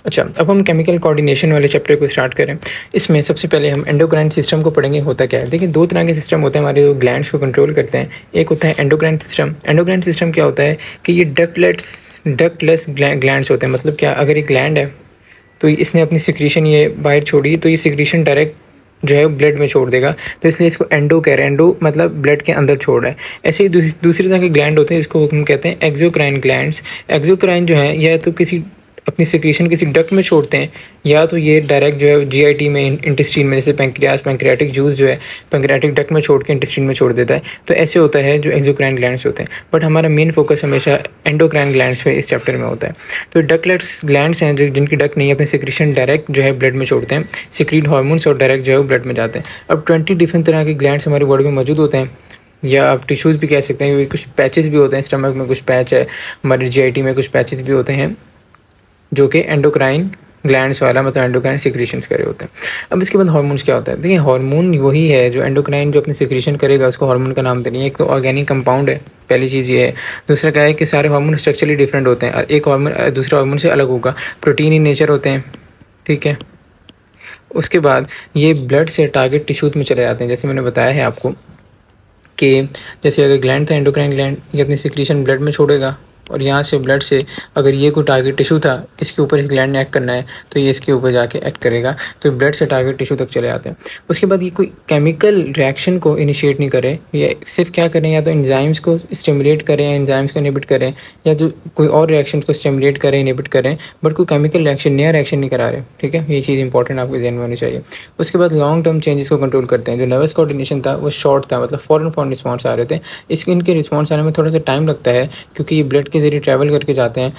अच्छा, अब हम केमिकल कोऑर्डिनेशन वाले चैप्टर को स्टार्ट करें। इसमें सबसे पहले हम एंडोक्राइन सिस्टम को पढ़ेंगे। होता क्या है, देखिए दो तरह के सिस्टम होते हैं हमारे जो ग्लैंड्स को कंट्रोल करते हैं। एक होता है एंडोक्राइन सिस्टम। एंडोक्राइन सिस्टम क्या होता है कि ये डक्टलेस ग्लैंड्स होते हैं। मतलब क्या, अगर एक ग्लैंड है तो इसने अपनी सिक्रीशन ये बाहर छोड़ी तो ये सिक्रीशन डायरेक्ट जो है ब्लड में छोड़ देगा, तो इसलिए इसको एंडो कह रहे हैं। एंडो मतलब ब्लड के अंदर छोड़ रहा है। ऐसे ही दूसरी तरह के ग्लैंड होते हैं, इसको हम कहते हैं एक्सोक्राइन ग्लैंड्स। एक्सोक्राइन जो है या तो किसी अपनी सिक्रीशन किसी डक्ट में छोड़ते हैं, या तो ये डायरेक्ट जो है जीआईटी में, इंटेस्टाइन में, जैसे पैंक्रियाटिक जूस जो है पैंक्रियाटिक डक्ट में छोड़ के इंटेस्टाइन में छोड़ देता है। तो ऐसे होता है जो एक्सोक्राइन ग्लैंड्स होते हैं। बट हमारा मेन फोकस हमेशा एंडोक्राइन ग्लैंड्स पे इस चैप्टर में होता है। तो डक्टलेस ग्लैंड्स हैं जो जिनकी डक्ट नहीं है, अपने सिक्रीशन डायरेक्ट जो है ब्लड में छोड़ते हैं, सिक्रीट हार्मोन्स और डायरेक्ट जो है ब्लड में जाते हैं। अब 20 डिफरेंट तरह के ग्लैंड्स हमारी बॉडी में मौजूद होते हैं, या आप टिश्यूज़ भी कह सकते हैं, क्योंकि कुछ पैचेस भी होते हैं। स्टमक में कुछ पैच है, हमारे जीआईटी में कुछ पैचेस भी होते हैं जो कि एंडोक्राइन ग्लैंड्स वाला मतलब एंडोक्राइन सिक्रीशंस करे होते हैं। अब इसके बाद हार्मोन्स क्या होता है, देखिए हार्मोन वही है जो एंडोक्राइन जो अपने सिक्रीशन करेगा उसको हार्मोन का नाम देनी है। एक तो ऑर्गेनिक कंपाउंड है, पहली चीज़ ये है। दूसरा क्या है कि सारे हार्मोन स्ट्रक्चरली डिफरेंट होते हैं, एक हार्मोन दूसरे हार्मोन से अलग होगा, प्रोटीन इन नेचर होते हैं, ठीक है। उसके बाद ये ब्लड से टारगेट टिश्यूज में चले जाते हैं। जैसे मैंने बताया है आपको कि जैसे अगर ग्लैंड था एंडोक्राइन ग्लैंड, ये अपनी सिक्रीशन ब्लड में छोड़ेगा, और यहाँ से ब्लड से अगर ये कोई टारगेट टिश्यू था, इसके ऊपर इस ग्लैंड ने एक्ट करना है, तो ये इसके ऊपर जाके एक्ट करेगा, तो ब्लड से टारगेट टिश्यू तक चले जाते हैं। उसके बाद ये कोई केमिकल रिएक्शन को इनिशिएट नहीं करे, ये सिर्फ क्या करें, या तो एंजाइम्स को स्टिमुलेट करें, एंजाइम्स को इनहिबिट करें, या जो कोई और रिएक्शन को स्टिमुलेट करें, इनहिबिट करें, बट कोई केमिकल रिएक्शन, नया रिएक्शन नहीं करा रहे, ठीक है। ये चीज़ इंपॉर्टेंट आपके ध्यान में होनी चाहिए। उसके बाद लॉन्ग टर्म चेंजेस को कंट्रोल करते हैं। जो नर्वस कोऑर्डिनेशन था वो शॉर्ट था, मतलब फॉरन रिस्पॉन्स आ रहे थे। इनके रिस्पॉन्स आने में थोड़ा सा टाइम लगता है, क्योंकि ये ब्लड के जरिए ट्रैवल करके जाते हैं।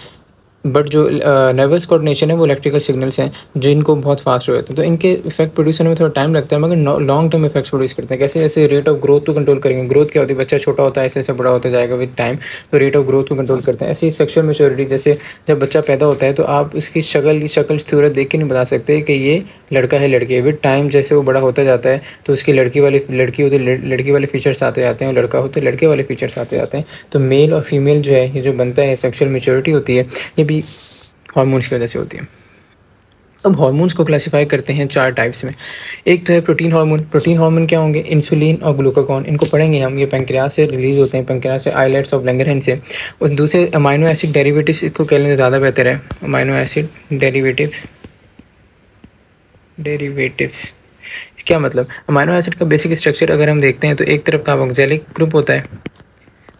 बट जो नर्वस कोऑर्डिनेशन है वो इलेक्ट्रिकल सिग्नल्स हैं जो इनको बहुत फास्ट हो जाते हैं, तो इनके इफेक्ट प्रोड्यूस होने में थोड़ा टाइम लगता है, मगर लॉन्ग टर्म इफेक्ट्स प्रोड्यूस करते हैं। कैसे, जैसे रेट ऑफ ग्रोथ को कंट्रोल करेंगे। ग्रोथ क्या होती है, बच्चा छोटा होता है ऐसे ऐसे बड़ा होता जाएगा विद टाइम, तो रेट ऑफ ग्रोथ को कंट्रोल करते हैं। ऐसे ही सेक्सुअल मैच्योरिटी, जैसे जब बच्चा पैदा होता है तो आप उसकी शक्ल सूरत देख के नहीं बता सकते कि ये लड़का है लड़की है। विद टाइम जैसे वो बड़ा होता जाता है तो उसकी लड़की वाले फीचर्स आते जाते हैं, और लड़का हो तो लड़के वाले फीचर्स आते जाते हैं। तो मेल और फीमेल जो है ये जो बनता है, सेक्सुअल मैच्योरिटी होती है, ये भी हार्मोन्स की वजह से होती है। अब हार्मोन्स को क्लासिफाई करते हैं 4 टाइप्स में। एक तो है प्रोटीन हार्मोन। प्रोटीन हार्मोन क्या होंगे, इंसुलिन और ग्लूकागॉन, इनको पढ़ेंगे हम। ये पैंक्रियास से रिलीज होते हैं, पैंक्रियास से, आइलेट्स ऑफ लैंगरहैंस से। उस दूसरे अमाइनो एसिड डेरिवेटिव्स, इसको कह लें ज़्यादा बेहतर है। अमाइनो एसिड डेरिवेटिव्स क्या मतलब, अमाइनो एसिड का बेसिक स्ट्रक्चर अगर हम देखते हैं तो एक तरफ कार्बोक्सिलिक ग्रुप होता है,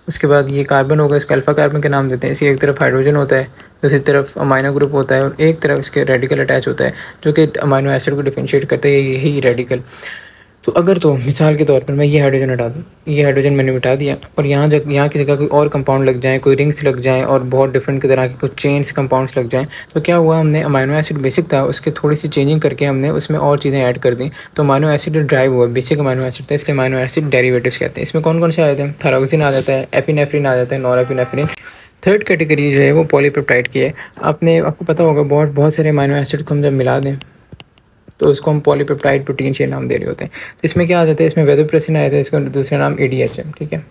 उसके बाद ये कार्बन होगा, इसको अल्फा कार्बन का नाम देते हैं। इसकी एक तरफ हाइड्रोजन होता है, दूसरी तरफ अमाइनो ग्रुप होता है, और एक तरफ इसके रेडिकल अटैच होता है जो कि अमाइनो एसिड को डिफरेंशिएट करता है, यही रेडिकल। तो अगर तो मिसाल के तौर पर मैं ये हाइड्रोजन हटा दूँ, ये हाइड्रोजन मैंने मिटा दिया, और यहाँ की जगह कोई और कंपाउंड लग जाए, कोई रिंग्स लग जाएँ और बहुत डिफरेंट की तरह के कुछ चेन्स कंपाउंड्स लग जाएँ, तो क्या हुआ, हमने अमाइनो एसिड बेसिक था उसके थोड़ी सी चेंजिंग करके हमने उसमें और चीज़ें ऐड कर दी, तो अमाइनो एसिड ड्राइव हुआ। बेसिक अमाइनो एसिड था, इसलिए अमाइनो एसिड डेरिवेटिव्स कहते हैं। इसमें कौन कौन से आ जाते हैं, थायरोक्सिन आ जाता है, एपिनेफ्रिन आ जाता है, नॉरएपिनेफ्रिन। थर्ड कैटेगरी जो है वो पॉलीपेप्टाइड की है। आपको पता होगा बहुत सारे अमाइनो एसिड को हम जब मिला दें तो उसको हम पॉलीपेप्टाइड प्रोटीन चेन नाम दे रहे होते हैं। तो इसमें क्या आ जाता है, इसमें वेदोप्रेसिन आ जाता है, इसका दूसरा नाम एडीएच है, ठीक है,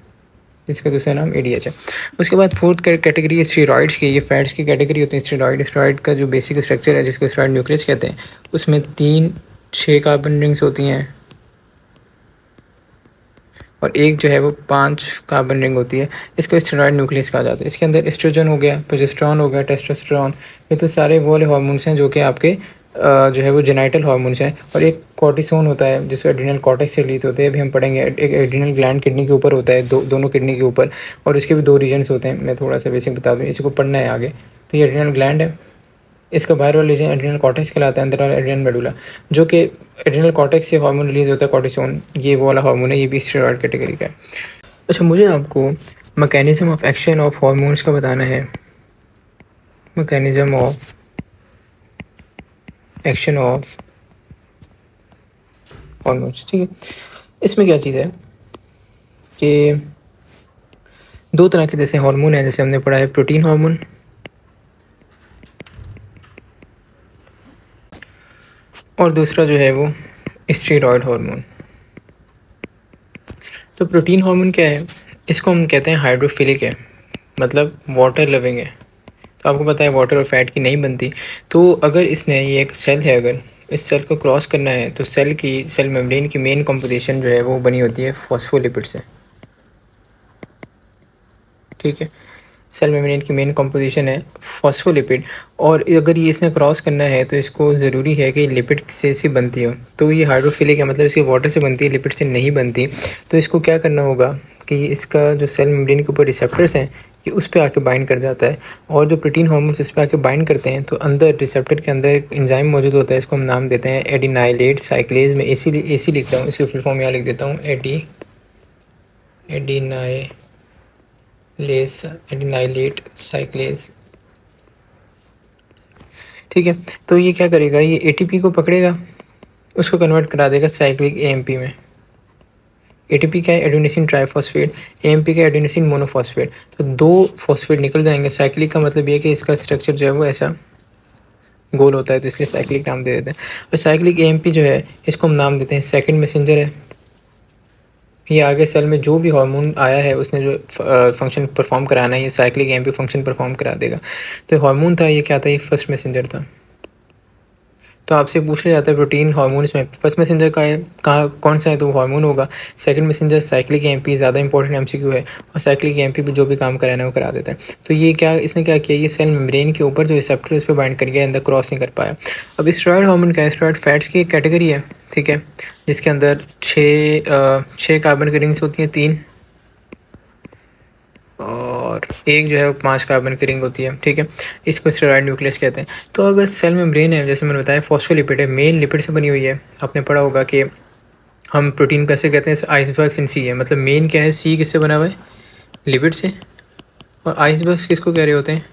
इसका दूसरा नाम एडीएच है। उसके बाद फोर्थ कैटेगरी है स्टेरॉइड्स की। ये फैट्स की कैटेगरी होती है। स्टेरॉइड का जो बेसिक स्ट्रक्चर है, जिसको स्टेरॉइड न्यूक्लियस कहते हैं, उसमें 3-6 कार्बन रिंग्स होती हैं, और एक जो है वो 5 कार्बन रिंग होती है। इसको स्टेरॉइड न्यूक्लियस कहा जाता है। इसके अंदर एस्ट्रोजन हो गया, प्रोजेस्टेरॉन हो गया, टेस्टोस्टेरॉन, ये तो सारे वो वाले हार्मोन्स हैं जो कि आपके जो है वो जेनाइटल हार्मोन्स हैं। और एक कॉर्टिसोन होता है जिसको एड्रिनल कॉर्टेक्स से रिलीज होते हैं, अभी हम पढ़ेंगे। एक एड्रिनल ग्लैंड किडनी के ऊपर होता है, दोनों किडनी के ऊपर, और इसके भी 2 रीजन्स होते हैं। मैं थोड़ा सा बेसिक बता दूँ, इसको पढ़ना है आगे। तो ये एड्रिनल ग्लैंड है, इसका बाहर वाला रीजन एड्रिनल कॉर्टेक्स कहलाता है, अंदर वाला एड्रिनल मेडुला, जो कि एड्रिनल कॉर्टेक्स से हार्मोन रिलीज होता है कॉर्टिसोन, ये वो वाला हार्मोन है, ये भी स्टेरॉइड कैटेगरी का है। अच्छा, मुझे आपको mechanism of action of hormones का बताना है। Mechanism of action of hormones, ठीक है। इसमें क्या चीज़ है कि 2 तरह के जैसे हार्मोन है, जैसे हमने पढ़ा है प्रोटीन हार्मोन और दूसरा जो है वो स्टेरॉइड हार्मोन। तो प्रोटीन हार्मोन क्या है, इसको हम कहते हैं हाइड्रोफिलिक है, मतलब वाटर लविंग है। तो आपको पता है वाटर और फैट की नहीं बनती। तो अगर इसने ये एक सेल है, अगर इस सेल को क्रॉस करना है तो सेल मेम्ब्रेन की मेन कंपोजिशन जो है वो बनी होती है फॉस्फोलिपिड से। ठीक है, सेल मेम्ब्रेन की मेन कंपोजिशन है फॉस्फोलिपिड, और अगर ये इसने क्रॉस करना है तो इसको ज़रूरी है कि लिपिड से सी बनती हो। तो ये हाइड्रोफिलिक है, मतलब इसकी वाटर से बनती है, लिपिड से नहीं बनती। तो इसको क्या करना होगा कि इसका जो सेल मेम्ब्रेन के ऊपर रिसेप्टर्स हैं ये उस पर आके बाइंड कर जाता है, और जो प्रोटीन हार्मोन्स इस पर आके बाइंड करते हैं तो अंदर रिसेप्टर के अंदर एक एंजाइम मौजूद होता है, इसको हम नाम देते हैं एडिनाइलेट साइक्लेज। में एसी लिख रहा हूँ, इसकी फुल फॉर्म यहाँ लिख देता हूँ, एडिनाइलेट साइक्लेज। ठीक है, तो ये क्या करेगा, ये एटीपी को पकड़ेगा, उसको कन्वर्ट करा देगा साइक्लिक एएमपी में। एटीपी का है एडेनोसिन ट्राइफॉस्फेट, एएमपी का एडेनोसिन मोनोफॉस्फेट। तो 2 फॉस्फेट निकल जाएंगे। साइक्लिक का मतलब ये कि इसका स्ट्रक्चर जो है वो ऐसा गोल होता है, तो इसलिए साइक्लिक नाम दे देते हैं। और साइक्लिक एएमपी जो है इसको हम नाम देते हैं सेकंड मैसेंजर है। ये आगे सेल में जो भी हार्मोन आया है उसने जो फंक्शन परफॉर्म कराना है, ये साइक्लिक एएमपी फंक्शन परफॉर्म करा देगा। तो हार्मोन था, ये क्या था, ये फर्स्ट मैसेंजर था। तो आपसे पूछ लिया जाता है प्रोटीन हार्मोन में फर्स्ट मैसेंजर का है कहाँ कौन सा है, तो वो हार्मोन होगा। सेकंड मैसेंजर साइक्लिक एएमपी, ज़्यादा इंपॉर्टेंट एमसीक्यू है, और साइक्लिक एएमपी भी जो भी काम कराना है वो करा देता है। तो ये क्या, इसने क्या किया, ये सेल मेम्ब्रेन के ऊपर जो रिसेप्टर उस पर बाइंड कर गया, अंदर क्रॉस नहीं कर पाया। अब स्टेरॉयड हार्मोन का है, स्टेरॉयड फैट्स की एक कैटेगरी है, ठीक है, जिसके अंदर 6 कार्बन की रिंग्स होती हैं, 3, और एक जो है वो 5 कार्बन की रिंग होती है। ठीक है, इसको स्टेरॉयड न्यूक्लियस कहते हैं। तो अगर सेल मेम्ब्रेन है, जैसे मैंने बताया फॉस्फोलिपिड है, मेन लिपिड से बनी हुई है। आपने पढ़ा होगा कि हम प्रोटीन कैसे कहते हैं, आइसबर्ग्स इन सी है, मतलब मेन क्या है, सी किससे बना हुआ है, लिपिड से, और आइसबर्ग्स किसको कह रहे होते हैं,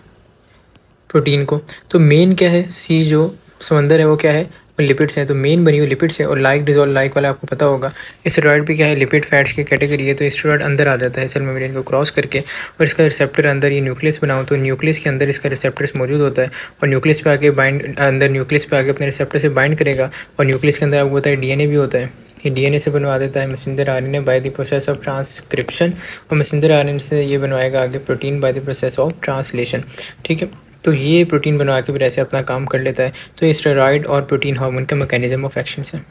प्रोटीन को। तो मेन क्या है, सी जो समंदर है वो क्या है, लिपिड्स हैं। तो मेन बनी हुई लिपिड से, और लाइक डिजॉल्व लाइक वाला आपको पता होगा। स्टेरॉयड भी क्या है, लिपिड फैट्स की कैटेगरी है। तो स्टेरॉयड अंदर आ जाता है सेल मेम्ब्रेन को क्रॉस करके, और इसका रिसेप्टर अंदर, ये न्यूक्लियस बनाओ तो न्यूक्लियस के अंदर इसका रिसेप्टर्स मौजूद होता है, और न्यूक्लियस पे आके बाइंड, अंदर न्यूक्लियस पे आके अपने रिसेप्टर से बाइंड करेगा। और न्यूक्लियस के अंदर आपको पता है डीएनए भी होता है, ये डीएनए से बनवा देता है messenger RNA by the process of transcription, और मैसेंजर आरएनए से ये बनवाएगा आगे protein by the process of translation. ठीक है, तो ये प्रोटीन बनवा के फिर ऐसे अपना काम कर लेता है। तो ये स्टेरॉयड और प्रोटीन हार्मोन का मैकेनिज्म ऑफ एक्शन है।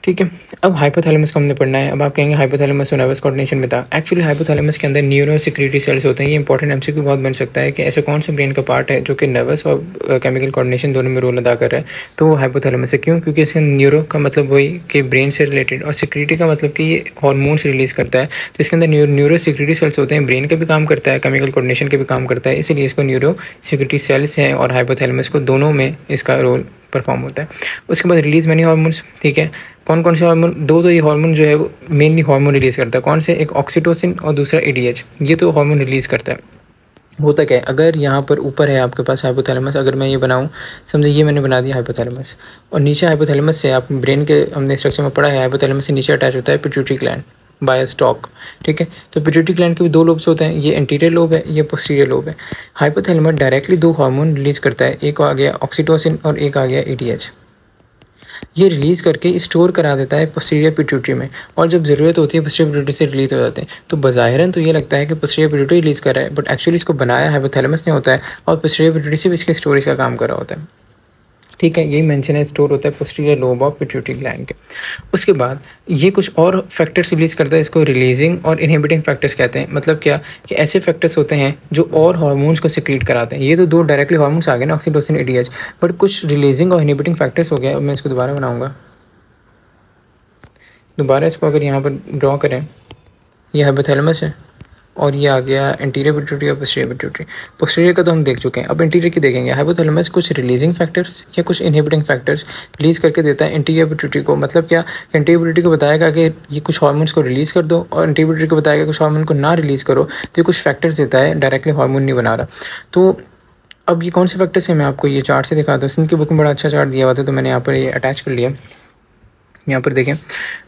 ठीक है, अब हाइपोथैलेमस को हमने पढ़ना है। अब आप कहेंगे हाइपोथैलेमस और नर्वस कोऑर्डिनेशन में था। एक्चुअली हाइपोथैलेमस के अंदर न्यूरो सिक्रेटरी सेल्स होते हैं। ये इंपॉर्टेंट एमसीक्यू बहुत बन सकता है कि ऐसे कौन सा ब्रेन का पार्ट है जो कि नर्वस और केमिकल कोऑर्डिनेशन दोनों में रोल अदा कर रहा है, तो वो हाइपोथैलेमस है। क्यों? क्योंकि इसके न्यूरो का मतलब वही कि ब्रेन से रिलेटेड, और सिक्रेटरी का मतलब कि ये हार्मोन्स रिलीज करता है। तो इसके अंदर न्यूरो सिक्रेटरी सेल्स होते हैं, ब्रेन का भी काम करता है, केमिकल कोऑर्डिनेशन का भी काम करता है, इसलिए इसको न्यूरो सिक्रेटरी सेल्स हैं, और हाइपोथैलेमस को दोनों में इसका रोल परफॉर्म होता है। उसके बाद रिलीज मैनी हार्मोन्स। ठीक है, कौन कौन से हार्मोन, दो तो ये हार्मोन जो है वो मेनली हार्मोन रिलीज करता है। कौन से? एक ऑक्सीटोसिन और दूसरा एडीएच, ये तो हार्मोन रिलीज करता है। होता क्या है, अगर यहाँ पर ऊपर है आपके पास हाइपोथैलेमस, अगर मैं ये बनाऊँ, समझे ये मैंने बना दिया हाइपोथैलेमस, और नीचे हाइपोथैलेमस से, आप ब्रेन के हमने स्ट्रक्चर में पढ़ा है, हाइपोथैलेमस से नीचे अटैच होता है पिट्यूटरी ग्लैंड बाय स्टॉक। ठीक है, तो पिट्यूटरी ग्लैंड के भी 2 लोब्स होते हैं, ये एंटीरियर लोब है, ये पोस्टीरियर लोब है। हाइपोथैलेमस डायरेक्टली 2 हार्मोन रिलीज करता है, एक आ गया ऑक्सीटोसिन और एक आ गया एडीएच। ये रिलीज़ करके स्टोर करा देता है पोस्टीरियर पिट्यूटरी में, और जब ज़रूरत होती है पोस्टीरियर पिट्यूटरी से रिलीज हो जाते हैं। तो बज़ाहिरन तो ये लगता है कि पोस्टीरियर पिट्यूटरी रिलीज़ कर रहा है, बट एक्चुअली इसको बनाया हाइपोथैलेमस ने होता है, और पोस्टीरियर पिट्यूटरी से भी इसके स्टोरेज का काम कर रहा होता है। ठीक है, यही मेंशन है, स्टोर होता है posterior lobe of pituitary gland के। उसके बाद ये कुछ और फैक्टर्स रिलीज़ करता है, इसको रिलीजिंग और इनहिबिटिंग फैक्टर्स कहते हैं। मतलब क्या कि ऐसे फैक्टर्स होते हैं जो और हार्मोन्स को सिक्रीट कराते हैं। ये तो 2 डायरेक्टली हार्मोन्स आ गए ना, ऑक्सीटोसिन एडीएच, बट कुछ रिलीजिंग और इनहिबिटिंग फैक्टर्स हो गए। अब मैं इसको दोबारा बनाऊँगा, दोबारा इसको अगर यहाँ पर ड्रॉ करें, ये हाइपोथैलेमस है, और ये आ गया एंटीरियर पिट्यूटरी और पोस्टीरियर पिट्यूटरी। पोस्टीरियर का तो हम देख चुके हैं, अब एंटीरियर की देखेंगे। हाइपोथैलेमस कुछ रिलीजिंग फैक्टर्स या कुछ इनहिबिटिंग फैक्टर्स रिलीज करके देता है एंटीरियर पिट्यूटरी को। मतलब क्या, एंटीरियर पिट्यूटरी को बताएगा कि ये कुछ हार्मोन्स को रिलीज़ कर दो, और एंटीरियर पिट्यूटरी को बताएगा कुछ हार्मोन को ना रिलीज़ करो। तो ये कुछ फैक्टर्स देता है, डायरेक्टली हार्मोन नहीं बना रहा। तो अब ये कौन से फैक्टर्स हैं, मैं आपको ये चार्ट से दिखाता हूँ। सिंध की बुक में बड़ा अच्छा चार्ट दिया हुआ था, तो मैंने यहाँ पर ये अटैच कर लिया। यहाँ पर देखें,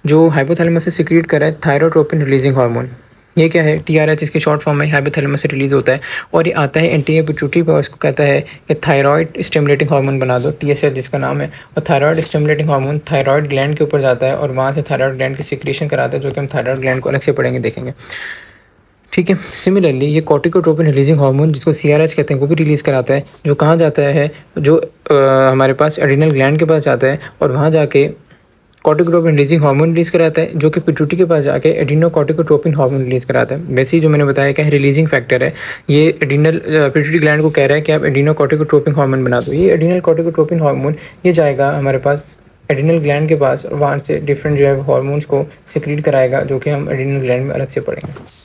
जो हाइपोथैलेमस से सिक्रीट कर रहा है थायरोट्रोपिन रिलीजिंग हार्मोन, ये क्या है, टीआरएच इसकी शॉर्ट फॉर्म है, हाइपोथैलेमस से रिलीज़ होता है, और ये आता है एंटीरियर पिट्यूटरी पर। इसको कहता है कि थायराइड स्टिमुलेटिंग हार्मोन बना दो, टीएसएच जिसका नाम है। और thyroid stimulating hormone thyroid gland के ऊपर जाता है, और वहाँ से थायराइड ग्लैंड की सिक्रीशन कराता है, जो कि हम थायराइड ग्लैंड को अलग से पढ़ेंगे, देखेंगे। ठीक है। सिमिलरली ये कॉर्टिकोट्रोपिन रिलीजिंग हार्मोन जिसको CRH कहते हैं वो भी रिलीज़ कराता है, जो कहाँ जाता है, जो हमारे पास एड्रिनल ग्लैंड के पास जाता है और वहाँ जाके कॉर्टिकोट्रोपिन रिलीजिंग हार्मोन रिलीज़ कराता है, जो कि पिट्यूटरी के पास जाके एड्रीनोकॉर्टिकोट्रोपिन हार्मोन रिलीज़ कराता है। वैसे ही जो मैंने बताया क्या है, रिलीजिंग फैक्टर है, ये एड्रीनल पिट्यूटरी ग्लैंड को कह रहा है कि आप एड्रीनोकॉर्टिकोट्रोपिन हार्मोन बना दो। ये एड्रीनल कॉर्टिकोट्रोपिन हार्मोन ये जाएगा हमारे पास एड्रीनल ग्लैंड के पास और वहाँ से डिफरेंट जो है हार्मोन्स को सिक्रीट कराएगा, जो कि हम एड्रीनल ग्लैंड में अलग से पढ़ेंगे।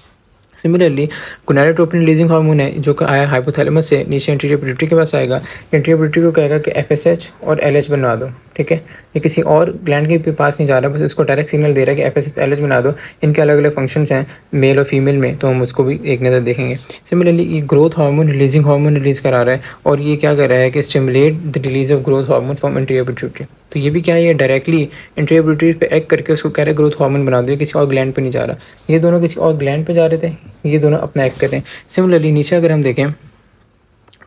सिमिलरली गोनाडोट्रोपिन रिलीजिंग हार्मोन है जो कि आया हाइपोथैलेमस से नीचे एंटीरियर पिट्यूटरी के पास आएगा। एंटीरियर पिट्यूटरी को कहेगा कि FSH और LH बनवा दो। ठीक है, ये किसी और ग्लैंड के पास नहीं जा रहा, बस इसको डायरेक्ट सिग्नल दे रहा है कि FSH LH बना दो। इनके अलग अलग फंक्शंस हैं मेल और फीमेल में, तो हम उसको भी एक नज़र देखेंगे। सिमिलरली ये growth hormone releasing hormone release करा रहा है और ये क्या कर रहा है कि stimulate the release of growth hormone from anterior pituitary. तो ये भी क्या है, ये डायरेक्टली एंटीरियर पिट्यूटरी पे एक्ट करके उसको कह रहा है ग्रोथ हार्मोन बना दो, किसी और ग्लैंड पे नहीं जा रहा। ये दोनों किसी और ग्लैंड पे जा रहे थे, ये दोनों अपना एक्ट करते हैं। सिमिलरली नीचे अगर हम देखें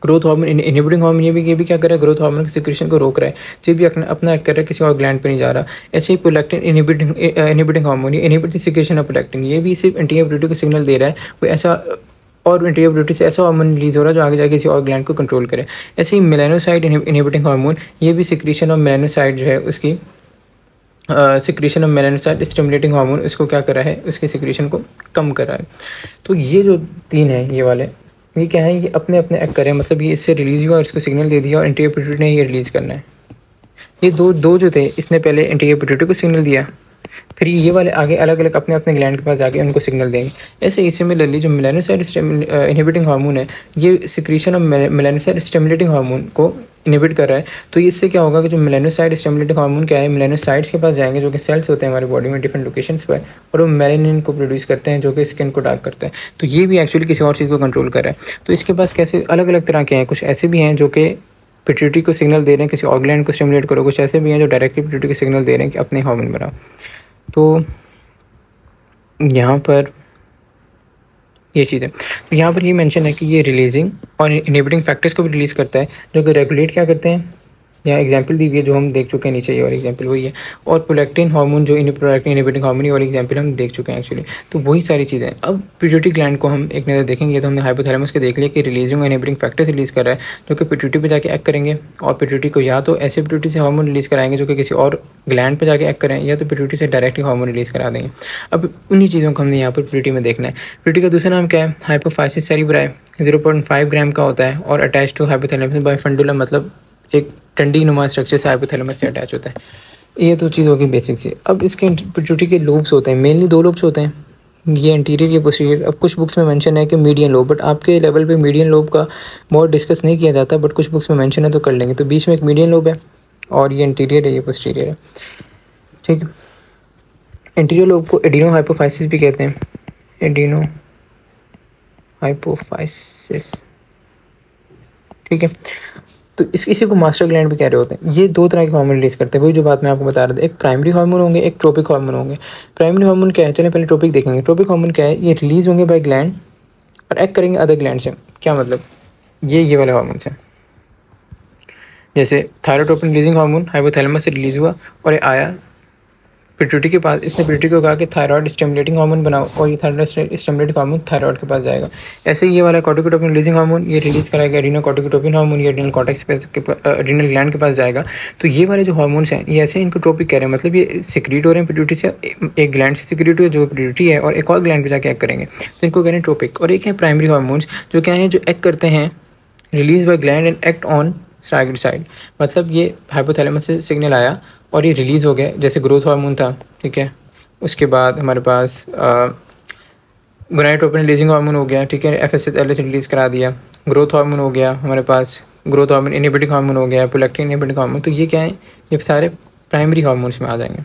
ग्रोथ हार्मोन इनहिबिटिंग हार्मोन, ये भी क्या कर रहा है, ग्रोथ हार्मोन की सिक्रेशन को रोक रहा है, तो ये भी अपना एक्ट कर रहा है, किसी और ग्लैंड पे नहीं जा रहा। ऐसे ही प्रोलैक्टिन इनहिबिटिंग हार्मोन, ये inhibit the secretion of prolactin, ये भी सिर्फ एंटीरियर पिट्यूटरी को सिग्नल दे रहा है कोई ऐसा, और एंटीरियर पिट्यूटरी से ऐसा हार्मोन रिलीज हो रहा है जो आगे जाके किसी और ग्लैंड को कंट्रोल करे। ऐसे ही मेलानोसाइट इनहिबिटिंग हार्मोन, ये भी सिक्रेशन ऑफ मेलानोसाइट जो है उसकी secretion of melanocyte stimulating hormone उसको क्या कर रहा है, उसकी सिक्रेशन को कम कर रहा है। तो ये जो तीन है ये वाले, ये क्या है, ये अपने अपने एक्ट करें, मतलब ये इससे रिलीज हुआ और इसको सिग्नल दे दिया और एंटीरियर पिट्यूटरी ने ये रिलीज करना है। ये दो जो थे, इसने पहले एंटीरियर पिट्यूटरी को सिग्नल दिया, फिर ये वाले आगे अलग अलग अपने अपने ग्लैंड के पास जाके उनको सिग्नल देंगे। ऐसे ही सिमिलरली जो मेलानोसाइट इनहिबिटिंग हार्मोन है, ये secretion of melanocyte stimulating hormone को इनहिबिट कर रहा है। तो इससे क्या होगा कि जो मेलानोसाइट स्टिमुलेटिंग हार्मोन क्या है, मेलानोसाइट्स के पास जाएंगे जो कि सेल्स होते हैं हमारी बॉडी में डिफरेंट लोकेशंस पर, और वो मेलानिन को प्रोड्यूस करते हैं जो कि स्किन को डार्क करता है। तो ये भी एक्चुअली किसी और चीज़ को कंट्रोल कर रहा है। तो इसके पास कैसे अलग अलग तरह के हैं, कुछ ऐसे भी हैं जो कि पिट्यूटरी को सिग्नल दे रहे हैं किसी और ग्लैंड को स्टिमुलेट करो, कुछ ऐसे भी हैं जो डायरेक्टली पिट्यूटरी को सिग्नल दे रहे हैं कि अपने हार्मोन बनाओ। तो यहाँ पर ये चीज़ है, तो यहाँ पर ये मेंशन है कि ये रिलीजिंग और इनहिबिटिंग फैक्टर्स को भी रिलीज़ करता है, जो कि रेगुलेट क्या करते हैं। यहाँ एग्जांपल दी हुई है जो हम देख चुके हैं नीचे, ये और एग्जांपल वही है, और प्रोलैक्टिन हार्मोन जो प्रोलैक्टिन इनहिबिटिंग हार्मोन और एग्जांपल हम देख चुके हैं एक्चुअली। तो वही सारी चीज़ें हैं। अब पिट्यूटरी ग्लैंड को हम एक नज़र देखेंगे, तो हमने हाइपोथैलेमस के देख लिया कि रिलीजिंग और इनहिबिटिंग फैक्टर्स रिलीज़ कर रहा है जो कि पिट्यूटरी पे जाके एक्ट करेंगे, और पिट्यूटरी को या तो ऐसे पिट्यूटरी से हार्मोन रिलीज़ कराएंगे जो कि किसी और ग्लैंड पे जाके एक्ट करें, या तो पिट्यूटरी से डायरेक्टली हार्मोन रिलीज़ करा देंगे। अब उन्हीं चीज़ों को हमने यहाँ पर पिट्यूटरी में देखना है। पिट्यूटरी का दूसरा नाम क्या है, हाइपोफाइसिस सेरेब्राई, 0.5 ग्राम का होता है और अटैच टू हाइपोथैलेमस बाय फंडुलम, मतलब एक डंडी नुमा स्ट्रक्चर से हाइपोथैलेमस से अटैच होता है। ये तो चीज़ होगी बेसिक से। अब इसके पिट्यूटरी के लोब्स होते हैं, मेनली 2 लोब्स होते हैं, ये एंटीरियर ये पोस्टीरियर। अब कुछ बुक्स में मेंशन है कि मीडियन लोब, बट आपके लेवल पे मीडियन लोब का बहुत डिस्कस नहीं किया जाता, बट कुछ बुक्स में मेंशन है तो कर लेंगे। तो बीच में एक मीडियन लोब है और ये एंटीरियर है, ये पोस्टीरियर है। ठीक है, एंटीरियर लोब को एडिनो हाइपोफाइसिस भी कहते हैं, एडिनो हाइपोफाइसिस। ठीक है, तो इसी को मास्टर ग्लैंड भी कह रहे होते हैं। ये 2 तरह के हार्मोन रिलीज करते हैं, वही जो बात मैं आपको बता रहा था। एक प्राइमरी हार्मोन होंगे, एक ट्रोपिक हार्मोन होंगे। प्राइमरी हार्मोन क्या है, चलें पहले ट्रोपिक देखेंगे। ट्रोपिक हार्मोन क्या है, ये रिलीज होंगे बाय ग्लैंड और एक्ट करेंगे अदर ग्लैंड से। क्या मतलब, ये वाले हार्मोन्स हैं, जैसे थायरोटोपिन रिलीजिंग हार्मोन हाइपोथैलेमस से रिलीज हुआ और ये आया पिट्यूटरी के पास, इसने पिट्यूटरी को कहा कि थायराइड स्टिमुलेटिंग हार्मोन बनाओ, और ये थायराइड स्टिमुलेटिंग हार्मोन थायराइड के पास जाएगा। ऐसे ही ये वाला कॉर्टिकोट्रोपिन रिलीजिंग हार्मोन ये रिलीज कराएगा एड्रीनोकॉर्टिकोट्रोपिन हार्मोन, ये एड्रीनल कॉर्टेक्स पे एड्रीनल ग्लैंड के पास जाएगा। तो ये वाले जो हार्मोन्स हैं ये ऐसे इनको ट्रोपिक कह रहे हैं, मतलब ये सिक्रीट हो रहे हैं पिट्यूटरी से, एक ग्लैंड से सिक्रीट हुए जो पिट्यूटरी है और एक और ग्लैंड पे जाके एक्ट करेंगे, तो इनको कह रहे हैं ट्रोपिक। और एक है प्राइमरी हार्मोन्स जो क्या है, जो एक्ट करते हैं release by gland and act on side, मतलब ये हाइपोथैलेमस से सिग्नल आया और ये रिलीज़ हो गया, जैसे ग्रोथ हार्मोन था। ठीक है, उसके बाद हमारे पास गोनाडोट्रोपिन रिलीजिंग हार्मोन हो गया। ठीक है, FSH LH रिलीज़ करा दिया। ग्रोथ हार्मोन हो गया हमारे पास, ग्रोथ हार्मोन इनहिबिटिंग हार्मोन हो गया, प्रोलैक्टिन इनहिबिटिंग हार्मोन। तो ये क्या है, ये सारे प्राइमरी हार्मोन्स में आ जाएंगे।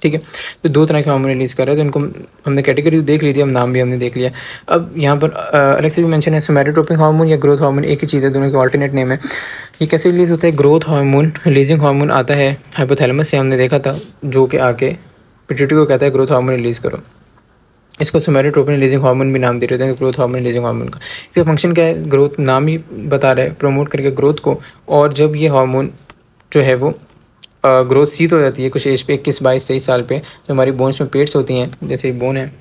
ठीक है, तो 2 तरह के हार्मोन रिलीज़ कर रहे हैं, तो इनको हमने कैटेगरी देख ली थी, हम नाम भी हमने देख लिया। अब यहाँ पर अलग से भी मेंशन है सोमैटोट्रोपिक हार्मोन या ग्रोथ हार्मोन, एक ही चीज़ है, दोनों के ऑल्टरनेट नेम है। ये कैसे रिलीज़ होता है, ग्रोथ हार्मोन रिलीजिंग हार्मोन आता है हाइपोथैलेमस से, हमने देखा था, जो कि आके पिट्यूटरी को कहता है ग्रोथ हार्मोन रिलीज़ करो। इसको सोमैटोट्रोपिन रिलीजिंग हार्मोन भी नाम दे रहे थे, ग्रोथ हार्मोन रिलीजिंग हार्मोन का। इसका फंक्शन क्या है, ग्रोथ नाम ही बता रहा है, प्रमोट करके ग्रोथ को। और जब ये हार्मोन जो है वो ग्रोथ सीध हो जाती है कुछ एज पे, 21, 22, 23 साल पे, जो हमारी बोन्स में पेट्स होती हैं, जैसे बोन है,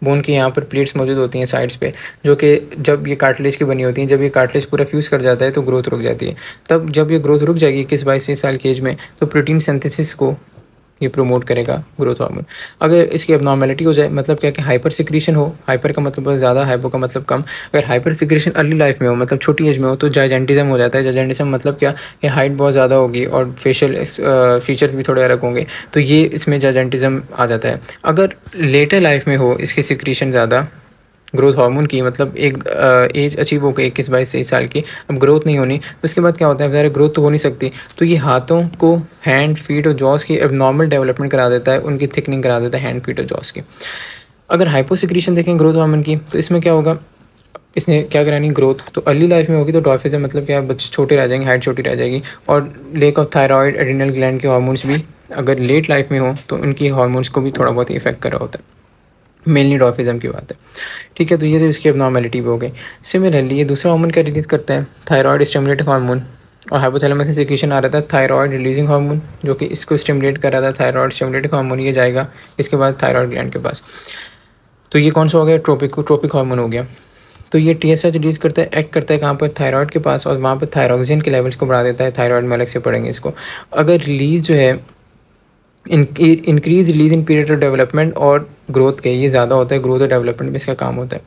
बोन की यहाँ पर प्लेट्स मौजूद होती हैं साइड्स पे, जो कि जब ये कार्टिलेज की बनी होती हैं, जब ये कार्टिलेज पूरा फ्यूज़ कर जाता है तो ग्रोथ रुक जाती है। तब जब ये ग्रोथ रुक जाएगी 21-22 साल की एज में, तो प्रोटीन सिंथेसिस को ये प्रमोट करेगा ग्रोथ हार्मोन। अगर इसकी एबनॉर्मेलिटी हो जाए, मतलब क्या कि हाइपर सिक्रीशन हो, हाइपर का मतलब ज़्यादा, हाइपो का मतलब कम। अगर हाइपर सिक्रीशन अर्ली लाइफ में हो, मतलब छोटी एज में हो, तो जाइजेंटिज्म हो जाता है। जाइजेंटिज्म मतलब क्या, ये हाइट बहुत ज़्यादा होगी और फेशियल फीचर्स भी थोड़े अलग होंगे, तो ये इसमें जाइजेंटिज्म आ जाता है। अगर लेटर लाइफ में हो इसकी सिक्रीशन ज़्यादा ग्रोथ हार्मोन की, मतलब एक एज अचीव हो गई 21-22 साल की, अब ग्रोथ नहीं होनी, तो उसके बाद क्या होता है, ज़्यादा ग्रोथ तो हो नहीं सकती, तो ये हाथों को, हैंड, फीट और जॉस की एबनॉर्मल डेवलपमेंट करा देता है, उनकी थिकनिंग करा देता है हैंड, फीट और जॉस की। अगर हाइपोसिक्रीशन देखें ग्रोथ हार्मोन की, तो इसमें क्या होगा, इसने क्या करानी ग्रोथ, तो अर्ली लाइफ में होगी तो डॉर्फिज्म, मतलब क्या, बच्चे छोटे रह जाएंगे, हाइट छोटी रह जाएगी, और lake of thyroid, adrenal gland के हार्मोन्स भी अगर लेट लाइफ में हो तो उनकी हार्मोन्स को भी थोड़ा बहुत इफेक्ट कर रहा होता है। मेनली डॉर्फिज्म की बात है, ठीक है। तो ये तो इसकी एबनॉर्मेलिटी भी हो गई। सिमिलरली ये दूसरा हार्मोन क्या रिलीज़ करता है, थायराइड स्टिमुलेटिंग हार्मोन, और हाइपोथैलेमस से सिक्रीशन आ रहा था थायराइड रिलीजिंग हार्मोन, जो कि इसको स्टिमुलेट कर रहा था, थायराइड स्टिमुलेटिंग हार्मोन ये जाएगा इसके बाद थायराइड ग्लैंड के पास। तो ये कौन सा हो गया, ट्रोपिक हार्मोन हो गया। तो ये TSH रिलीज़ करता है, एक्ट करता है कहाँ पर, थायराइड के पास, और वहाँ पर थायरोक्सिन के लेवल्स को बढ़ा देता है। थायराइड में अलग से पढ़ेंगे इसको। अगर रिलीज़ जो है increase release in period of development और ग्रोथ के, ये ज़्यादा होता है, ग्रोथ और डेवलपमेंट में इसका काम होता है।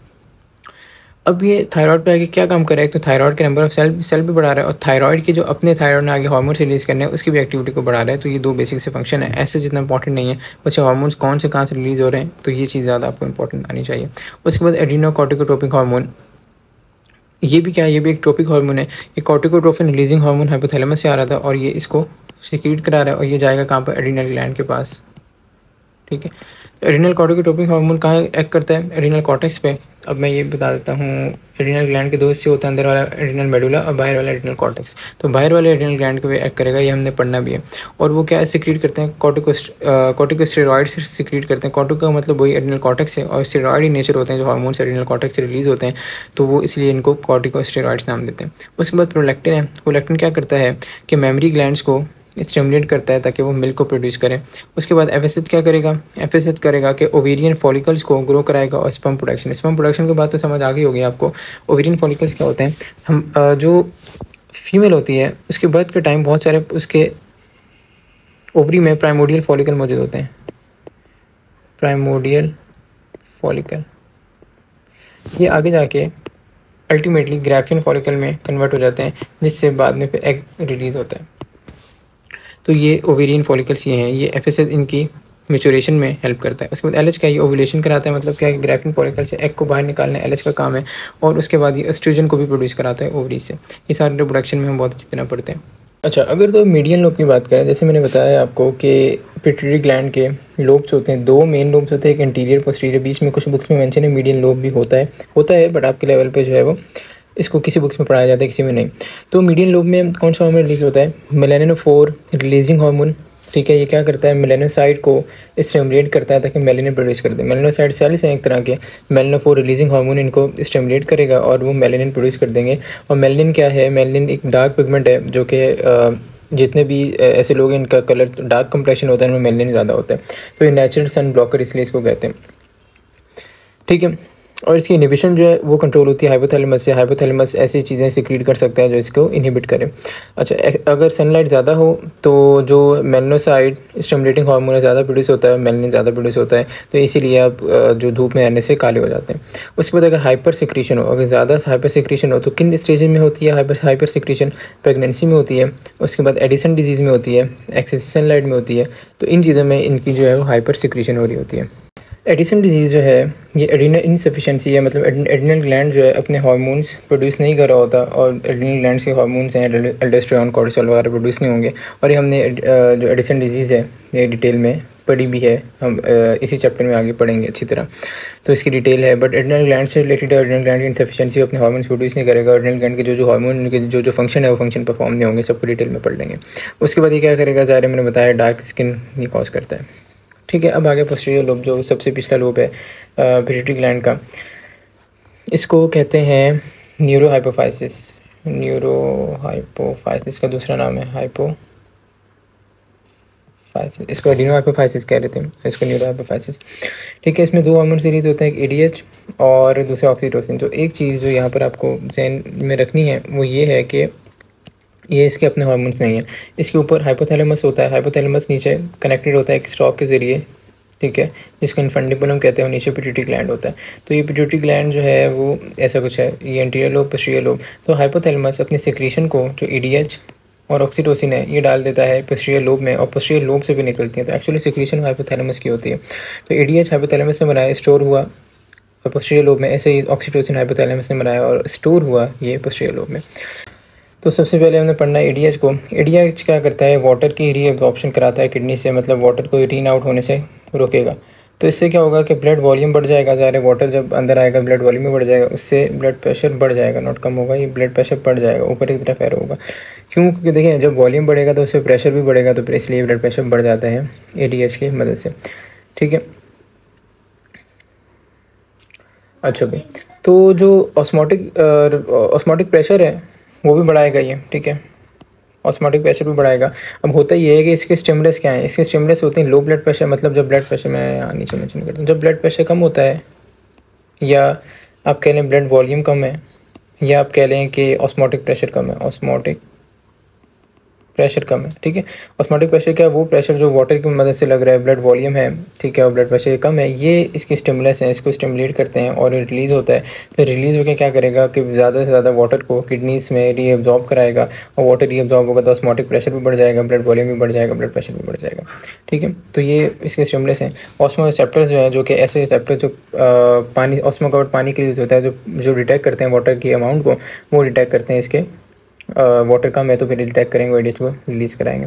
अब ये थायराइड पे आगे क्या काम कर रहा है, तो थायराइड के नंबर ऑफ सेल भी बढ़ा रहा है, और थायराइड की जो अपने थायराइड ने आगे हार्मोन्स रिलीज़ करने हैं उसकी भी एक्टिविटी को बढ़ा रहा है। तो ये दो बेसिक से फंक्शन है, ऐसे जितना इंपॉर्टेंट नहीं है, बस हार्मोन्स कौन से कहाँ से रिलीज़ हो रहे हैं, तो ये चीज़ ज़्यादा आपको इंपॉर्टेंट आनी चाहिए। उसके बाद एड्रीनोकॉर्टिकोट्रोपिक हार्मोन, ये भी क्या है, ये भी एक ट्रोपिक हार्मोन है। ये कॉर्टिकोट्रोफिन रिलीजिंग हार्मोन हाइपोथैलेमस से आ रहा था, और ये इसको सिक्रीट करा रहा है, और ये जाएगा कहाँ पर, एड्रीनल ग्लैंड के पास, ठीक है। एड्रिनल कॉर्टिकोट्रोपिक हार्मोन कहाँ एक्ट करता है, एड्रिनल कॉर्टेक्स पे। अब मैं ये बता देता हूँ, एड्रिनल ग्लैंड के दो हिस्से होते हैं, अंदर वाला एड्रिनल मेडुला और बाहर वाला एड्रिनल कॉर्टेक्स। तो बाहर वाले एड्रिनल ग्लैंड पे एक्ट करेगा, ये हमने पढ़ना भी है। और वो क्या सिक्रीट करते हैं, कॉर्टिकोस्टेरॉइड से सिक्रीट करते हैं। कॉर्टिको का मतलब वही एड्रिनल कॉर्टेक्स है, और स्टेरॉइड ही नेचर होते हैं जो हार्मोन्स एड्रिनल कॉर्टेक्स से रिलीज होते हैं, तो वो इसलिए इनको कॉर्टिकोस्टेरॉइड्स नाम देते हैं। उसके बाद प्रोलैक्टिन है। प्रोलैक्टिन क्या करता है कि मेमोरी ग्लैंड्स को स्टिमुलेट करता है ताकि वो मिल्क को प्रोड्यूस करें। उसके बाद एफएसएच क्या करेगा, एफएसएच करेगा कि ओवेरियन फॉलिकल्स को ग्रो कराएगा, और स्पर्म प्रोडक्शन के बाद तो समझ आ गई होगी आपको। ओवेरियन फॉलिकल्स क्या होते हैं, हम जो फीमेल होती है उसके बर्थ के टाइम बहुत सारे उसके ओवरी में प्राइमोडियल फॉलिकल मौजूद होते हैं। प्राइमोडियल फॉलिकल ये आगे जाके अल्टीमेटली ग्राफियन फॉलिकल में कन्वर्ट हो जाते हैं, जिससे बाद में फिर एग रिलीज होता है। तो ये ओवेरियन फॉलिकल्स ये हैं, ये एफएसएच इनकी मेचुरेशन में हेल्प करता है। उसके बाद एलएच क्या, ये ओव्यूलेशन कराता है, मतलब क्या है, ग्राफियन फॉलिकल से एग को बाहर निकालना एलएच का काम है। और उसके बाद ये एस्ट्रोजन को भी प्रोड्यूस कराता है ओवरी से। ये सारे रिप्रोडक्शन में हम बहुत अच्छी तरह पढ़ते हैं। अच्छा, अगर तो मीडियन लोब की बात करें, जैसे मैंने बताया आपको कि पिट्यूटरी ग्लैंड के लोब्स होते हैं, दो मेन लोब्स होते हैं, एक इंटीरियर पोस्टीरियर। बीच में कुछ बुक्स में मेंशन है मीडियन लोब भी होता है बट आपके लेवल पे जो है वो इसको किसी बुक्स में पढ़ाया जाता है, किसी में नहीं। तो मीडियन लोब में कौन सा हार्मोन रिलीज होता है, मेलानिन-4 रिलीजिंग हार्मोन, ठीक है। ये क्या करता है, मेलानोसाइट को स्टिमुलेट करता है ताकि मेलानिन प्रोड्यूस कर दे। मेलानोसाइट सेल्स हैं एक तरह के, मेलानिन-4 रिलीजिंग हार्मोन इनको स्टिमुलेट करेगा और वो मेलानिन प्रोड्यूस कर देंगे। और मेलानिन क्या है, मेलानिन एक डार्क पिगमेंट है, जो कि जितने भी ऐसे लोग हैं इनका कलर डार्क कंप्लेक्शन होता है, इनमें मेलानिन ज़्यादा होता है। तो ये नेचुरल सन ब्लॉकर इसलिए इसको कहते हैं, ठीक है। और इसकी इनहिबिशन जो है वो कंट्रोल होती है हाइपोथैलेमस से। हाइपोथैलेमस ऐसी चीज़ें सिक्रीट कर सकता है जो इसको इनहिबिट करे। अच्छा, अगर सनलाइट ज़्यादा हो तो जो मेलानोसाइट स्टिमुलेटिंग हार्मोन है ज़्यादा प्रोड्यूस होता है, मेलानिन ज़्यादा प्रोड्यूस होता है, तो इसीलिए आप जो धूप में रहने से काले हो जाते हैं। उसके बाद अगर हाइपर सिक्रीशन हो, अगर ज़्यादा हाइपर सिक्रीशन हो तो किन स्टेज में होती है हाइपर सिक्रीशन, प्रेगनेंसी में होती है, उसके बाद एडिसन डिजीज़ में होती है, एक्सेसिव सनलाइट में होती है। तो इन चीज़ों में इनकी जो है वो हाइपर सिक्रीशन हो रही होती है। एडिसन डिजीज़ जो है ये एड्रिनल इनसफिशेंसी है, मतलब एड्रिनल ग्लैंड जो है अपने हार्मोन्स प्रोड्यूस नहीं कर रहा होता, और एड्रिनल ग्लैंड्स के हार्मोन्स हैं एल्डोस्टेरोन, कोर्टिसोल वगैरह प्रोड्यूस नहीं होंगे। और ये हमने जो एडिसन डिजीज़ है ये डिटेल में पढ़ी भी है, हम इसी चैप्टर में आगे पढ़ेंगे अच्छी तरह, तो इसकी डिटेल है। बट एड्रिनल ग्लैंड से रिलेटेड है, एड्रिनल ग्लैंड की इनसफिशेंसी अपने हार्मोन्स प्रोड्यूस नहीं करेगा, एड्रिनल ग्लैंड के जो हार्मोन उनके जो फंक्शन है वो फंक्शन परफॉर्म नहीं होंगे, सबको डिटेल में पढ़ लेंगे। उसके बाद ये क्या करेगा, ज़ाहिर मैंने बताया डार्क स्किन ये कॉज करता है, ठीक है। अब आगे पोस्टीरियर लोब जो सबसे पिछला लोब है पिट्यूटरी ग्लैंड का, इसको कहते हैं न्यूरोहाइपोफाइसिस। न्यूरोहाइपोफाइसिस का दूसरा नाम है हाइपोफाइसिस, हाइपोफाइसिस, इसको एडिनो हाइपोफाइसिस कह रहे थे, इसको न्यूरो हाइपोफाइसिस। ठीक है, इसमें 2 हार्मोन सीरीज होते हैं, एक एडीएच और दूसरा ऑक्सीटोसिन। तो एक चीज़ जो यहाँ पर आपको ध्यान में रखनी है वो ये है कि ये इसके अपने हार्मोन्स नहीं है। इसके ऊपर हाइपोथैलेमस होता है, हाइपोथैलेमस नीचे कनेक्टेड होता है एक स्टॉक के ज़रिए, ठीक है, जिसको इन्फंडिबुलम कहते हैं, और नीचे पिट्यूटरी ग्लैंड होता है। तो ये पिट्यूटरी ग्लैंड जो है वो ऐसा कुछ है, ये एंटीरियर लोब, पोस्टीरियर लोब। तो हाइपोथैलेमस अपनी सिक्रीशन को जो ईडीएच और ऑक्सीटोसिन है ये डाल देता है पोस्टीरियर लोब में, और पोस्टीरियर लोब से भी निकलती है। तो एक्चुअली सिक्रीशन हाइपोथैलेमस की होती है। तो ईडीएच हाइपोथैलेमस में बनाया, स्टोर हुआ और पोस्टीरियर लोब में, ऐसे ही ऑक्सीटोसिन हाइपोथैलेमस में बनाया और स्टोर हुआ ये पोस्टीरियर लोब में। तो सबसे पहले हमने पढ़ना है एडीएच को। एडीएच क्या करता है, वाटर की रीअब्जॉर्प्शन कराता है किडनी से, मतलब वाटर को यूरिन आउट होने से रोकेगा। तो इससे क्या होगा कि ब्लड वॉल्यूम बढ़ जाएगा, ज़्यादा वाटर जब अंदर आएगा ब्लड वॉल्यूम में बढ़ जाएगा, उससे ब्लड प्रेशर बढ़ जाएगा, नॉट कम होगा, ये ब्लड प्रेशर बढ़ जाएगा, ऊपर की तरफ एरो होगा। क्यों? क्योंकि देखें जब वॉल्यूम बढ़ेगा तो उससे प्रेशर भी बढ़ेगा, तो इसलिए ब्लड प्रेशर बढ़ जाता है एडीएच की मदद से। ठीक है, अच्छा भाई, तो जो ऑस्मोटिक प्रेशर है वो भी बढ़ाएगा ये, ठीक है, ऑस्मोटिक प्रेशर भी बढ़ाएगा। अब होता ये है कि इसके स्टिमुलस क्या है, इसके स्टिमुलस होते हैं लो ब्लड प्रेशर, मतलब जब ब्लड प्रेशर, मैं यहाँ नीचे मेंशन करता हूँ, जब ब्लड प्रेशर कम होता है, या आप कह लें ब्लड वॉल्यूम कम है, या आप कह लें कि ऑस्मोटिक प्रेशर कम है, ऑस्मोटिक प्रेशर कम है, ठीक है। ऑस्मोटिक प्रेशर क्या है, वो प्रेशर जो वाटर की मदद से लग रहा है, ब्लड वॉल्यूम है, ठीक है, और ब्लड प्रेशर कम है, ये इसकी स्टिमुलस है, इसको स्टिमुलेट करते हैं और रिलीज़ होता है। फिर रिलीज़ होकर क्या करेगा कि ज़्यादा से ज़्यादा वाटर को किडनीज में रीअब्जॉर्ब कराएगा, और वाटर रीअब्जॉर्ब होगा तो ऑस्मोटिक प्रेशर भी बढ़ जाएगा, ब्लड वॉल्यूम भी बढ़ जाएगा, ब्लड प्रेशर भी बढ़ जाएगा, ठीक है। तो ये इसके स्टिमुलस हैं। ऑस्मो रिसेप्टर्स जो है, जो कि ऐसे रिसेप्टर जो पानी, ऑस्मो कवर्ड पानी के लिए होता है, जो डिटेक्ट करते हैं वाटर की अमाउंट को, वो डिटेक्ट करते हैं इसके वाटर कम है तो फिर डिटेक्ट करेंगे, एडीएच को रिलीज़ कराएंगे,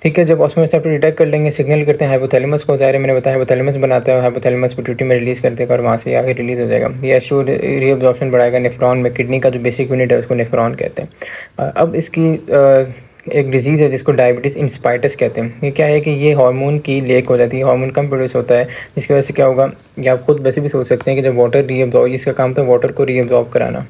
ठीक है। जब ऑस्मो रिसेप्टर डिटेक्ट कर लेंगे, सिग्नल करते हैं हाइपोथैलेमस को, ज़ाहिर है मैंने बताया हाइपोथैलेमस बनाता है, हाइपोथैलेमस पिट्यूटरी में रिलीज़ कर देगा और वहाँ से आगे रिलीज़ हो जाएगा। ये एच2 रीअब्जॉर्प्शन बढ़ाएगा नेफ्रॉन में, किडनी का जो बेसिक यूनिट है उसको नेफ्रॉन कहते हैं। अब इसकी एक डिजीज़ है जिसको डायबिटीज़ इंस्पाइटस कहते हैं। ये क्या है कि ये हार्मोन की लेक हो जाती है, हार्मोन कम प्रोड्यूस होता है, जिसकी वजह से क्या होगा, या आप खुद वैसे भी सोच सकते हैं कि जब वाटर रीअब्जॉर्ब, इसका काम था वाटर को रीअब्जॉर्ब कराना,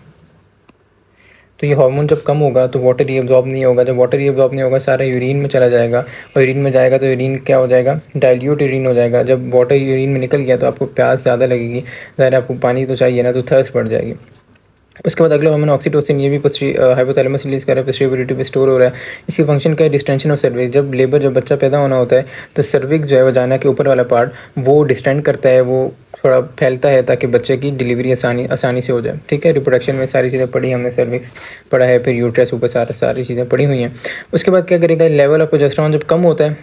तो ये हार्मोन जब कम होगा तो वाटर रीअब्जॉर्ब नहीं होगा, जब वाटर रीअब्जॉर्ब नहीं होगा सारा यूरिन में चला जाएगा, और यूरिन में जाएगा तो यूरिन क्या हो जाएगा, डाइल्यूट यूरिन हो जाएगा। जब वाटर यूरिन में निकल गया तो आपको प्यास ज़्यादा लगेगी, ज़्यादा आपको पानी तो चाहिए ना, तो थर्स्ट बढ़ जाएगी। उसके बाद अगला हार्मोन ऑक्सीटोसिन, ये भी हाइपोथैलेमस रिलीज़ कर रहा है, पोस्टीरियर पे स्टोर हो रहा है। इसकी फंक्शन क्या है, डिस्टेंशन ऑफ सर्विक्स। जब बच्चा पैदा होना होता है तो सर्विक्स जो है वजाना के ऊपर वाला पार्ट वो डिस्टेंड करता है, वो थोड़ा फैलता है ताकि बच्चे की डिलीवरी आसानी से हो जाए, ठीक है। रिप्रोडक्शन में सारी चीज़ें पढ़ी हमने, सर्विक्स पढ़ा है, फिर यूट्रस ऊपर सारी चीज़ें पढ़ी हुई हैं। उसके बाद क्या करेगा, लेवल ऑफ प्रोजेस्टेरॉन जब कम होता है,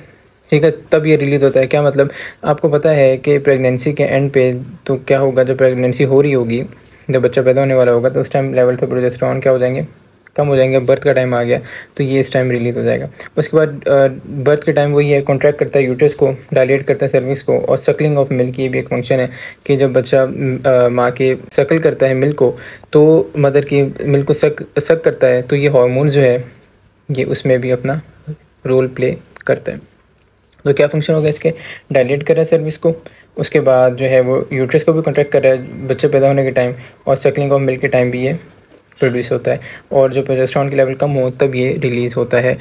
ठीक है, तब ये रिलीज होता है। क्या मतलब, आपको पता है कि प्रेगनेंसी के एंड पे तो क्या होगा, जब प्रेगनेंसी हो रही होगी, जब बच्चा पैदा होने वाला होगा, तो उस टाइम लेवल ऑफ प्रोजेस्टेरॉन क्या हो जाएंगे, कम हो जाएंगे। बर्थ का टाइम आ गया तो ये इस टाइम रिलीज हो जाएगा। उसके बाद बर्थ के टाइम वही है, कॉन्ट्रैक्ट करता है यूट्रस को, डायलेट करता है सर्विक्स को, और सकलिंग ऑफ मिल्क, ये भी एक फंक्शन है कि जब बच्चा माँ के सकल करता है मिल्क को, तो मदर की मिल्क को सक करता है, तो ये हार्मोन जो है ये उसमें भी अपना रोल प्ले करता है। तो क्या फंक्शन होगा इसके, डायलेट कर रहा है सर्विस को, उसके बाद जो है वो यूट्रस को भी कॉन्ट्रैक्ट कर रहा है बच्चे पैदा होने के टाइम, और सकलिंग ऑफ मिल्क के टाइम भी ये प्रोड्यूस होता है, और जो प्रोजेस्टेरॉन की लेवल कम हो तब ये रिलीज़ होता है,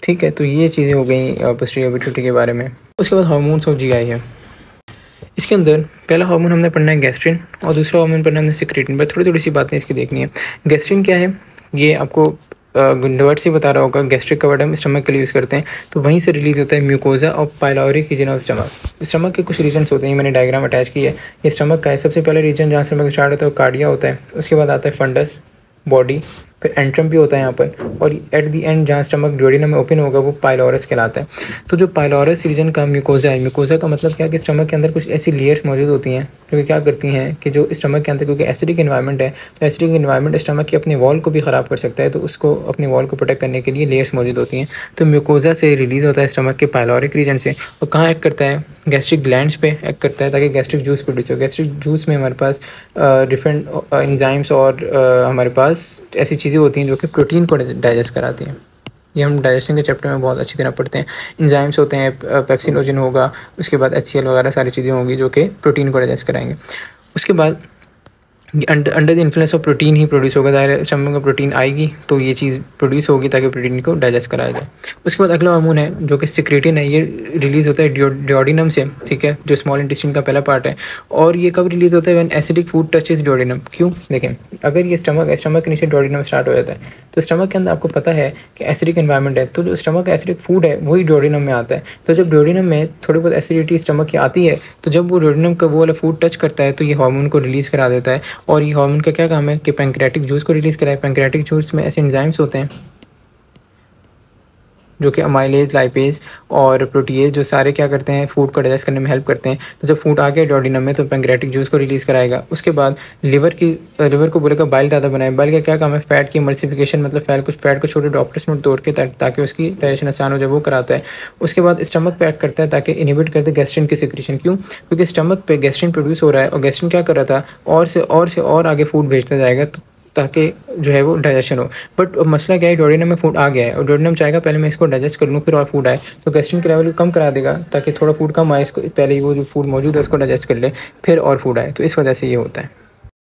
ठीक है। तो ये चीज़ें हो गई पोस्टीरियर पिट्यूटरी के बारे में। उसके बाद हार्मोन्स ऑफ जीआई है। इसके अंदर पहला हार्मोन हमने पढ़ना है गैस्ट्रिन, और दूसरा हार्मोन पढ़ना है हमने सिक्रेटिन। पर थोड़ी सी बातें इसकी देखनी है। गैस्ट्रिन क्या है, ये आपको वर्ड से बता रहा होगा, गैस्ट्रिक का वर्ड हम स्टमक के लिए यूज़ करते हैं, तो वहीं से रिलीज़ होता है म्यूकोजा और pyloric region of stomach. Stomach के कुछ रीजन्स होते हैं, मैंने डायग्राम अटैच की है, ये स्टमक का है। सबसे पहले रीजन जहाँ स्टमक स्टार्ट होता है वो कार्डिया होता है, उसके बाद आता है फंडस, बॉडी, फिर एंट्रम भी होता है यहाँ पर, और एट दी एंड जहाँ स्टमक ड्यूडेनम में ओपन होगा वो पाइलोरस कहलाता है। तो जो पाइलोरस रीजन का म्यूकोजा है, म्यूकोजा का मतलब क्या है कि स्टमक के अंदर कुछ ऐसी लेयर्स मौजूद होती हैं जो कि क्या करती हैं कि जो स्टमक के अंदर, क्योंकि एसिडिक इन्वायरमेंट है, तो एसिडिक इन्वायरमेंट स्टमक की अपनी वॉल को भी ख़राब कर सकता है, तो उसको अपनी वॉल को प्रोटेक्ट करने के लिए लेयर्स मौजूद होती हैं। तो म्यूकोजा से रिलीज़ होता है स्टमक के पाइलोरिक रीजन से, और कहाँ एक्ट करता है, गैस्ट्रिक ग्लैंड्स पे एक्ट करता है ताकि गैस्ट्रिक जूस प्रोड्यूस हो। गैस्ट्रिक जूस में हमारे पास डिफरेंट एंजाइम्स और हमारे पास ऐसी चीज़ें होती हैं जो कि प्रोटीन को डाइजेस्ट कराती हैं। ये हम डाइजेशन के चैप्टर में बहुत अच्छी तरह पढ़ते हैं। एंजाइम्स होते हैं, पेप्सिनोजन होगा, उसके बाद HCl वगैरह सारी चीज़ें होंगी जो कि प्रोटीन को डाइजेस्ट कराएंगे। उसके बाद under the influence of protein he produce होगा, ज़ाहिर है स्टमक में प्रोटीन आएगी तो ये चीज़ प्रोड्यूस होगी ताकि प्रोटीन को डाइजेस्ट कराया जाए। उसके बाद अगला हार्मोन है जो कि सिक्रेटिन है, ये रिलीज़ होता है डिओडिनम से, ठीक है, जो स्मॉल इंटेस्टाइन का पहला पार्ट है। और ये कब रिलीज़ होता है? When acidic food touches duodenum. क्यों? देखें, अगर ये स्टमक के नीचे डिओडिनम स्टार्ट हो जाता है तो स्टमक के अंदर आपको पता है कि एसिडिक एनवायरनमेंट है, तो जो स्टमक का एसिडिक फूड है वही डिओडिनम में आता है। तो जब डिओडिनम में थोड़ी बहुत एसिडिटी स्टमक की आती है तो जब वो डिओडिनम का वो वाला फूड टच करता है तो ये हार्मोन को रिलीज़ करा देता है। और ये हार्मोन का क्या काम है कि पैंक्रियाटिक जूस को रिलीज़ कराए। पैंक्रियाटिक जूस में ऐसे एंजाइम्स होते हैं जो कि अमाइलेज, लाइपेज और प्रोटीएज, जो सारे क्या करते हैं, फूड को डाइजेस्ट करने में हेल्प करते हैं। तो जब फूड आ गया डिओडिनम में तो पैंक्रियाटिक जूस को रिलीज़ कराएगा। उसके बाद लिवर को बोलेगा बाइल ज़्यादा बनाए। बाइल का क्या काम है? फैट की मल्सिफिकेशन, मतलब फैट को छोटे ड्रॉपलेट्स में तोड़ के ताकि उसकी डाइजेशन आसान हो जाए, वो कराता है। उसके बाद स्टमक पे एक्ट करता है ताकि इनहिबिट कर दे गैस्ट्रिन की सिक्रीशन। क्यों? क्योंकि स्टमक पे गैस्ट्रिन प्रोड्यूस हो रहा है और गैस्ट्रिन क्या कर रहा था, और आगे फूड भेजता जाएगा ताकि जो है वो डाइजेशन हो। बट मसला क्या है, डिओडिनम में फूड आ गया है और डिओडिनम चाहेगा पहले मैं इसको डाइजेस्ट कर लूँ फिर और फूड आए, तो गैस्ट्रिन के लेवल को कम करा देगा ताकि थोड़ा फूड कम आए, इसको पहले ही वो जो फूड मौजूद है उसको डाइजेस्ट कर ले फिर और फूड आए। तो इस वजह से ये होता है।